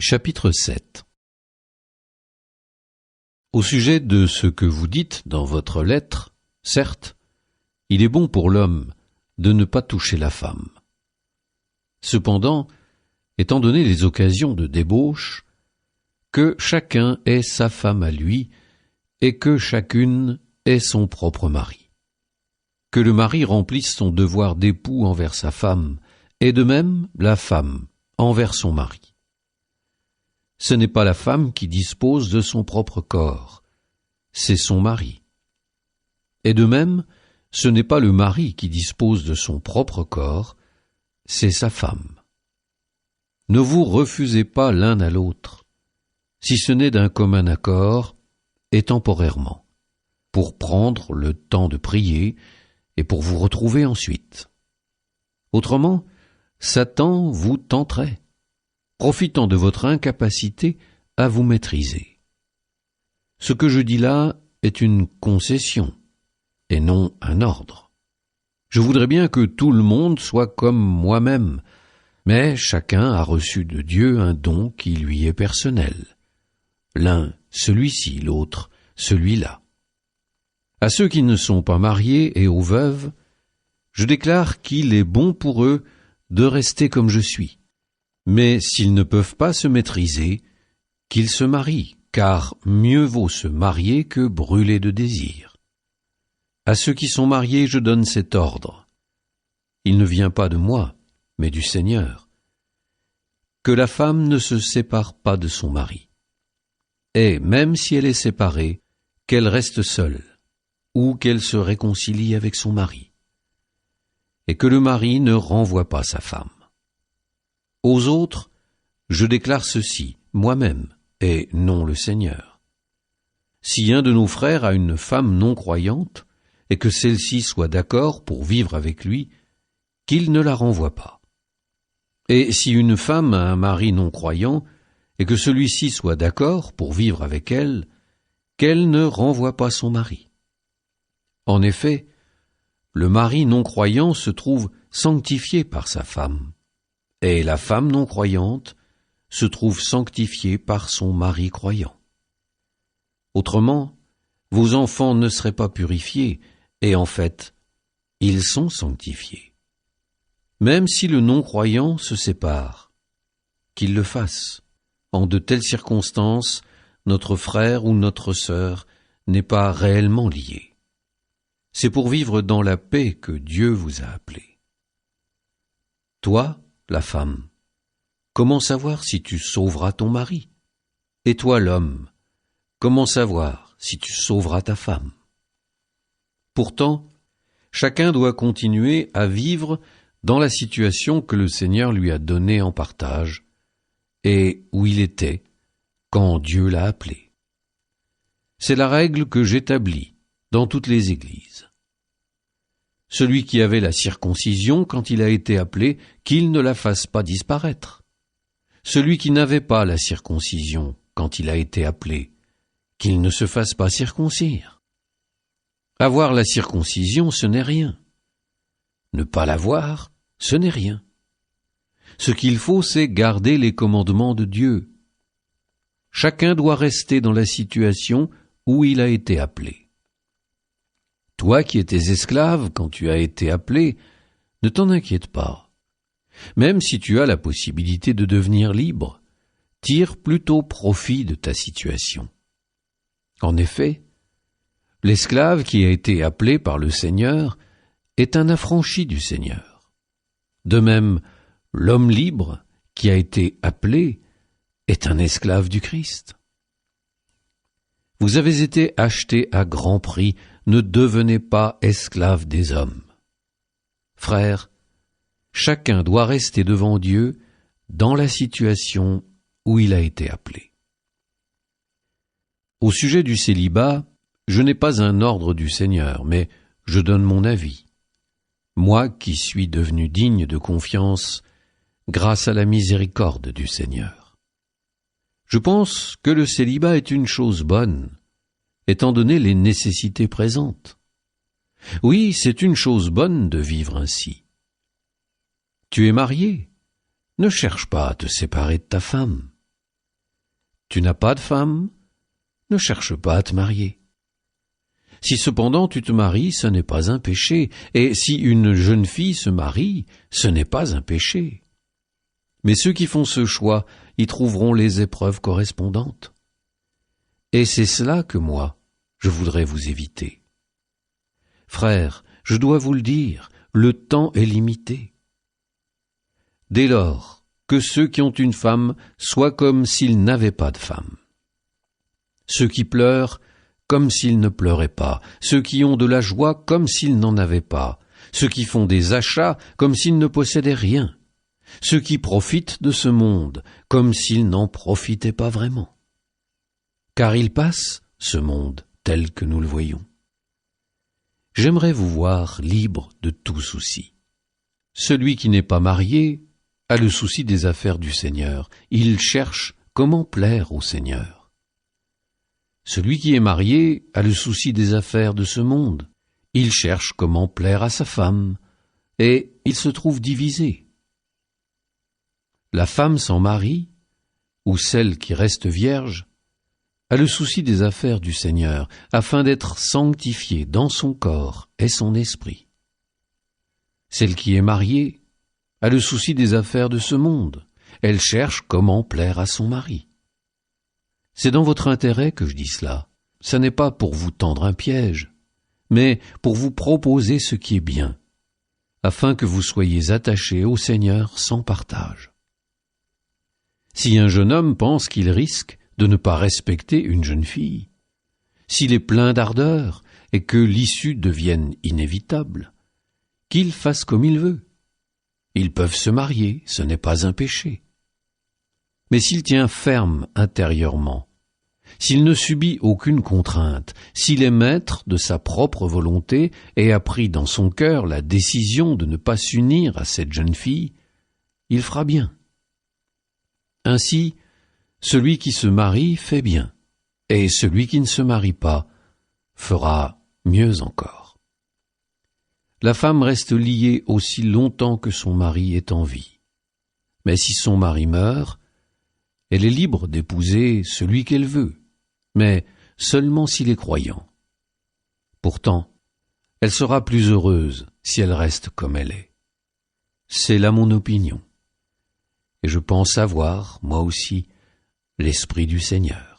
Chapitre 7. Au sujet de ce que vous dites dans votre lettre, certes, il est bon pour l'homme de ne pas toucher la femme. Cependant, étant donné les occasions de débauche, que chacun ait sa femme à lui et que chacune ait son propre mari. Que le mari remplisse son devoir d'époux envers sa femme, et de même la femme envers son mari. Ce n'est pas la femme qui dispose de son propre corps, c'est son mari. Et de même, ce n'est pas le mari qui dispose de son propre corps, c'est sa femme. Ne vous refusez pas l'un à l'autre, si ce n'est d'un commun accord, et temporairement, pour prendre le temps de prier et pour vous retrouver ensuite. Autrement, Satan vous tenterait, profitant de votre incapacité à vous maîtriser. Ce que je dis là est une concession, et non un ordre. Je voudrais bien que tout le monde soit comme moi-même, mais chacun a reçu de Dieu un don qui lui est personnel. L'un, celui-ci, l'autre, celui-là. À ceux qui ne sont pas mariés et aux veuves, je déclare qu'il est bon pour eux de rester comme je suis. Mais s'ils ne peuvent pas se maîtriser, qu'ils se marient, car mieux vaut se marier que brûler de désir. À ceux qui sont mariés, je donne cet ordre. Il ne vient pas de moi, mais du Seigneur. Que la femme ne se sépare pas de son mari. Et même si elle est séparée, qu'elle reste seule, ou qu'elle se réconcilie avec son mari. Et que le mari ne renvoie pas sa femme. Aux autres, je déclare ceci, moi-même, et non le Seigneur. Si un de nos frères a une femme non croyante, et que celle-ci soit d'accord pour vivre avec lui, qu'il ne la renvoie pas. Et si une femme a un mari non croyant, et que celui-ci soit d'accord pour vivre avec elle, qu'elle ne renvoie pas son mari. En effet, le mari non croyant se trouve sanctifié par sa femme, et la femme non croyante se trouve sanctifiée par son mari croyant. Autrement, vos enfants ne seraient pas purifiés, et en fait, ils sont sanctifiés. Même si le non-croyant se sépare, qu'il le fasse. En de telles circonstances, notre frère ou notre sœur n'est pas réellement lié. C'est pour vivre dans la paix que Dieu vous a appelé. Toi, la femme, comment savoir si tu sauveras ton mari? Et toi, l'homme, comment savoir si tu sauveras ta femme? Pourtant, chacun doit continuer à vivre dans la situation que le Seigneur lui a donnée en partage, et où il était quand Dieu l'a appelé. C'est la règle que j'établis dans toutes les églises. Celui qui avait la circoncision quand il a été appelé, qu'il ne la fasse pas disparaître. Celui qui n'avait pas la circoncision quand il a été appelé, qu'il ne se fasse pas circoncire. Avoir la circoncision, ce n'est rien. Ne pas l'avoir, ce n'est rien. Ce qu'il faut, c'est garder les commandements de Dieu. Chacun doit rester dans la situation où il a été appelé. Toi qui étais esclave quand tu as été appelé, ne t'en inquiète pas. Même si tu as la possibilité de devenir libre, tire plutôt profit de ta situation. En effet, l'esclave qui a été appelé par le Seigneur est un affranchi du Seigneur. De même, l'homme libre qui a été appelé est un esclave du Christ. Vous avez été achetés à grand prix, ne devenez pas esclaves des hommes. Frères, chacun doit rester devant Dieu dans la situation où il a été appelé. Au sujet du célibat, je n'ai pas un ordre du Seigneur, mais je donne mon avis. Moi qui suis devenu digne de confiance grâce à la miséricorde du Seigneur. Je pense que le célibat est une chose bonne, étant donné les nécessités présentes. Oui, c'est une chose bonne de vivre ainsi. Tu es marié, ne cherche pas à te séparer de ta femme. tu n'as pas de femme, ne cherche pas à te marier. Si cependant tu te maries, ce n'est pas un péché, et si une jeune fille se marie, ce n'est pas un péché. Mais ceux qui font ce choix y trouveront les épreuves correspondantes. Et c'est cela que moi, je voudrais vous éviter. Frères, je dois vous le dire, le temps est limité. Dès lors, que ceux qui ont une femme soient comme s'ils n'avaient pas de femme. Ceux qui pleurent, comme s'ils ne pleuraient pas, ceux qui ont de la joie comme s'ils n'en avaient pas, ceux qui font des achats comme s'ils ne possédaient rien, ceux qui profitent de ce monde comme s'ils n'en profitaient pas vraiment. Car il passe, ce monde, tel que nous le voyons. J'aimerais vous voir libre de tout souci. Celui qui n'est pas marié a le souci des affaires du Seigneur. Il cherche comment plaire au Seigneur. Celui qui est marié a le souci des affaires de ce monde. Il cherche comment plaire à sa femme, et il se trouve divisé. La femme sans mari, ou celle qui reste vierge, a le souci des affaires du Seigneur, afin d'être sanctifiée dans son corps et son esprit. Celle qui est mariée a le souci des affaires de ce monde. Elle cherche comment plaire à son mari. C'est dans votre intérêt que je dis cela. Ça n'est pas pour vous tendre un piège, mais pour vous proposer ce qui est bien, afin que vous soyez attachés au Seigneur sans partage. Si un jeune homme pense qu'il risque de ne pas respecter une jeune fille, s'il est plein d'ardeur et que l'issue devienne inévitable, qu'il fasse comme il veut. Ils peuvent se marier, ce n'est pas un péché. Mais s'il tient ferme intérieurement, s'il ne subit aucune contrainte, s'il est maître de sa propre volonté et a pris dans son cœur la décision de ne pas s'unir à cette jeune fille, il fera bien. Ainsi, celui qui se marie fait bien, et celui qui ne se marie pas fera mieux encore. La femme reste liée aussi longtemps que son mari est en vie. Mais si son mari meurt, elle est libre d'épouser celui qu'elle veut, mais seulement s'il est croyant. Pourtant, elle sera plus heureuse si elle reste comme elle est. C'est là mon opinion. Et je pense avoir, moi aussi, l'Esprit du Seigneur.